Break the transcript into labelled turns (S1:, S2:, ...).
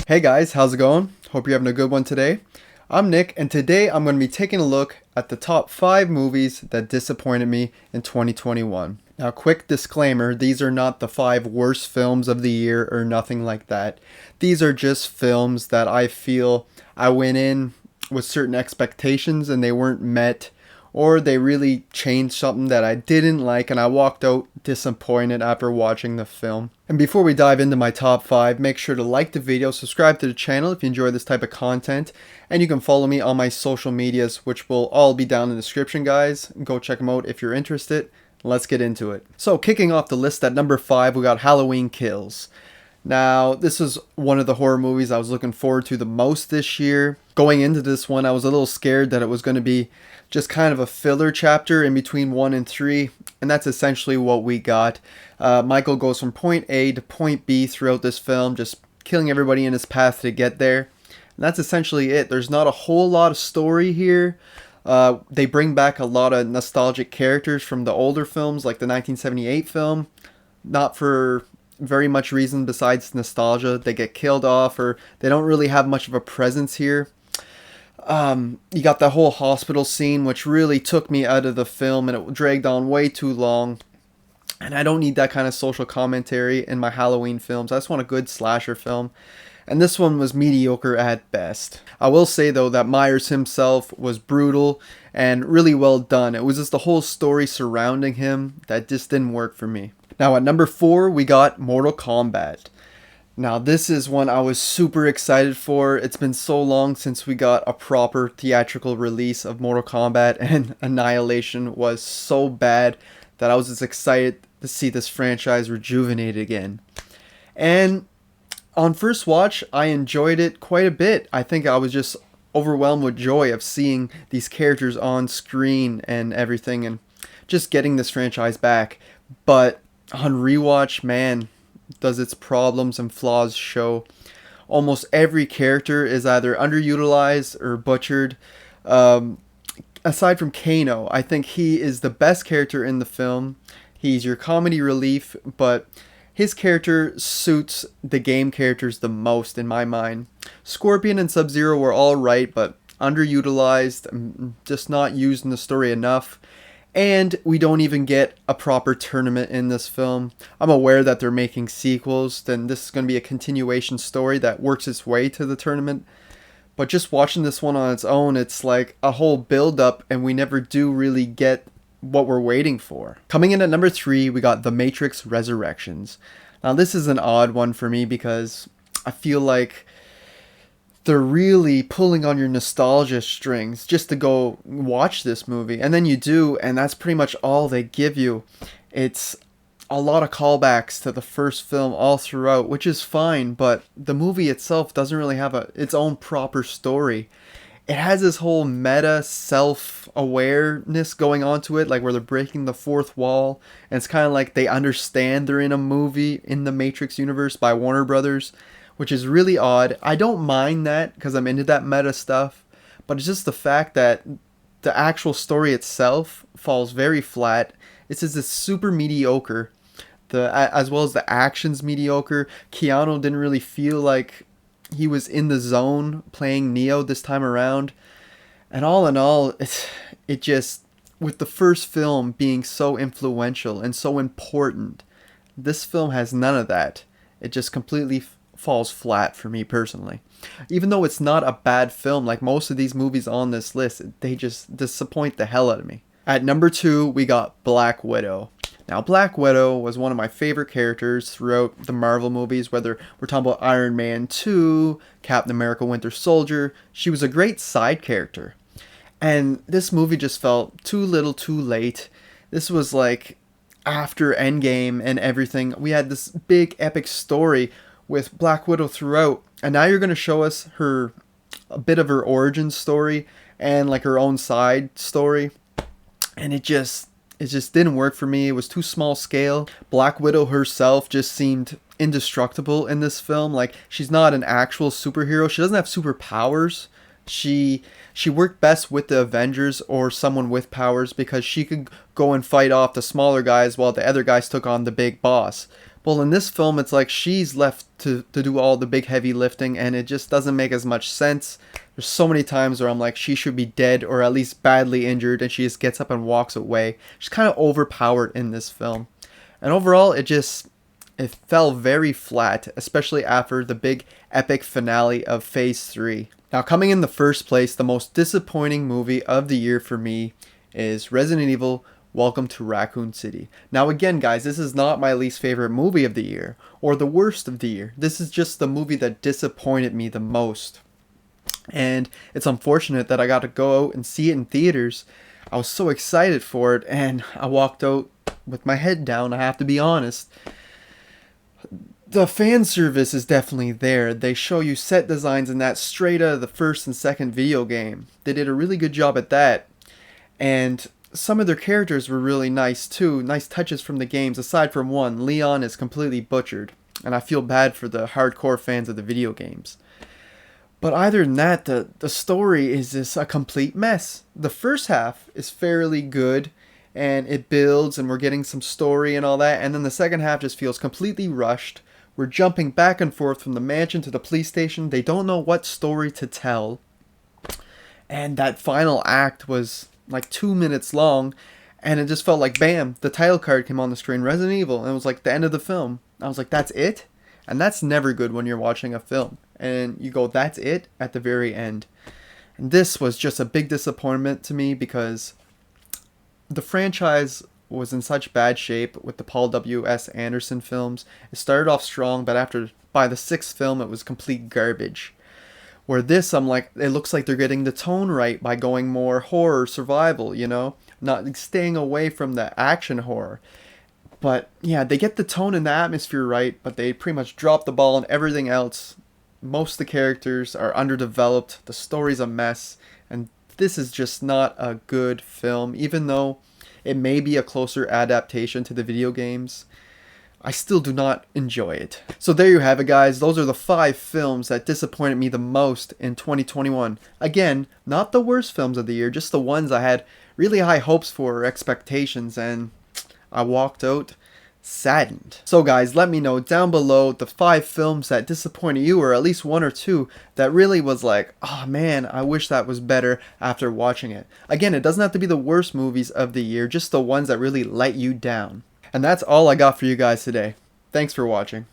S1: Hey guys, how's it going? Hope you're having a good one today. I'm Nick, and today I'm going to be taking a look at the top 5 movies that disappointed me in 2021. Now, quick disclaimer, these are not the 5 worst films of the year or nothing like that. These are just films that I feel I went in with certain expectations and they weren't met, or they really changed something that I didn't like and I walked out disappointed after watching the film. And before we dive into my top 5, make sure to like the video, subscribe to the channel if you enjoy this type of content, and you can follow me on my social medias, which will all be down in the description, guys. Go check them out if you're interested. Let's get into it. So kicking off the list at number 5, we got Halloween Kills. Now, this was one of the horror movies I was looking forward to the most this year. Going into this one, I was a little scared that it was going to be just kind of a filler chapter in between 1 and 3, and that's essentially what we got. Michael goes from point A to point B throughout this film, just killing everybody in his path to get there. And that's essentially it. There's not a whole lot of story here. They bring back a lot of nostalgic characters from the older films, like the 1978 film. Not for very much reason besides nostalgia. They get killed off, or they don't really have much of a presence here. You got the whole hospital scene, which really took me out of the film, and it dragged on way too long. And I don't need that kind of social commentary in my Halloween films. I just want a good slasher film. And this one was mediocre at best. I will say though that Myers himself was brutal and really well done. It was just the whole story surrounding him that just didn't work for me. Now at number 4, we got Mortal Kombat. Now this is one I was super excited for. It's been so long since we got a proper theatrical release of Mortal Kombat, and Annihilation was so bad that I was just excited to see this franchise rejuvenated again. And on first watch, I enjoyed it quite a bit. I think I was just overwhelmed with joy of seeing these characters on screen and everything, and just getting this franchise back. But on rewatch, man, does its problems and flaws show. Almost every character is either underutilized or butchered. Aside from Kano, I think he is the best character in the film. He's your comedy relief, but his character suits the game characters the most in my mind. Scorpion and Sub-Zero were alright, but underutilized, just not used in the story enough. And we don't even get a proper tournament in this film. I'm aware that they're making sequels, then this is going to be a continuation story that works its way to the tournament. But just watching this one on its own, it's like a whole build-up, and we never do really get what we're waiting for. Coming in at number 3, we got The Matrix Resurrections. Now this is an odd one for me because I feel like they're really pulling on your nostalgia strings just to go watch this movie. And then you do, and that's pretty much all they give you. It's a lot of callbacks to the first film all throughout, which is fine, but the movie itself doesn't really have its own proper story. It has this whole meta self-awareness going on to it, like where they're breaking the fourth wall, and it's kind of like they understand they're in a movie in the Matrix universe by Warner Brothers, which is really odd. I don't mind that because I'm into that meta stuff, but it's just the fact that the actual story itself falls very flat. It's just this super mediocre, as well as the action's mediocre. Keanu didn't really feel like he was in the zone playing Neo this time around. And all in all, it just, with the first film being so influential and so important, this film has none of that. It just completely falls flat for me personally. Even though it's not a bad film, like most of these movies on this list, they just disappoint the hell out of me. At number 2, we got Black Widow. Now, Black Widow was one of my favorite characters throughout the Marvel movies, whether we're talking about Iron Man 2, Captain America Winter Soldier. She was a great side character. And this movie just felt too little too late. This was like after Endgame and everything. We had this big epic story with Black Widow throughout, and now you're going to show us a bit of her origin story and like her own side story, and it just didn't work for me. It was too small scale. Black Widow herself just seemed indestructible in this film. Like, she's not an actual superhero. She doesn't have superpowers. She worked best with the Avengers or someone with powers because she could go and fight off the smaller guys while the other guys took on the big boss. Well, in this film, it's like she's left to do all the big heavy lifting, and it just doesn't make as much sense. There's so many times where I'm like, she should be dead or at least badly injured, and she just gets up and walks away. She's kind of overpowered in this film. And overall, it fell very flat, especially after the big epic finale of Phase 3. Now, coming in the first place, the most disappointing movie of the year for me is Resident Evil Welcome to Raccoon City. Now again, guys, this is not my least favorite movie of the year or the worst of the year. This is just the movie that disappointed me the most. And it's unfortunate that I got to go out and see it in theaters. I was so excited for it, and I walked out with my head down, I have to be honest. The fan service is definitely there. They show you set designs in that straight out of the first and second video game. They did a really good job at that. And some of their characters were really nice too. Nice touches from the games, aside from one. Leon is completely butchered. And I feel bad for the hardcore fans of the video games. But other than that, the story is just a complete mess. The first half is fairly good, and it builds, and we're getting some story and all that. And then the second half just feels completely rushed. We're jumping back and forth from the mansion to the police station. They don't know what story to tell. And that final act was like 2 minutes long, and it just felt like, bam, the title card came on the screen, Resident Evil, and it was like the end of the film. I was like, that's it? And that's never good when you're watching a film. And you go, that's it, at the very end. And this was just a big disappointment to me because the franchise was in such bad shape with the Paul W.S. Anderson films. It started off strong, but by the sixth film, it was complete garbage. Where this, I'm like, it looks like they're getting the tone right by going more horror, survival, not staying away from the action horror. But yeah, they get the tone and the atmosphere right, but they pretty much drop the ball on everything else. Most of the characters are underdeveloped, the story's a mess, and this is just not a good film. Even though it may be a closer adaptation to the video games, I still do not enjoy it. So there you have it, guys. Those are the 5 films that disappointed me the most in 2021. Again, not the worst films of the year, just the ones I had really high hopes for or expectations, and I walked out saddened. So guys, let me know down below the 5 films that disappointed you, or at least 1 or 2 that really was like, oh man, I wish that was better after watching it. Again, it doesn't have to be the worst movies of the year, just the ones that really let you down. And that's all I got for you guys today. Thanks for watching.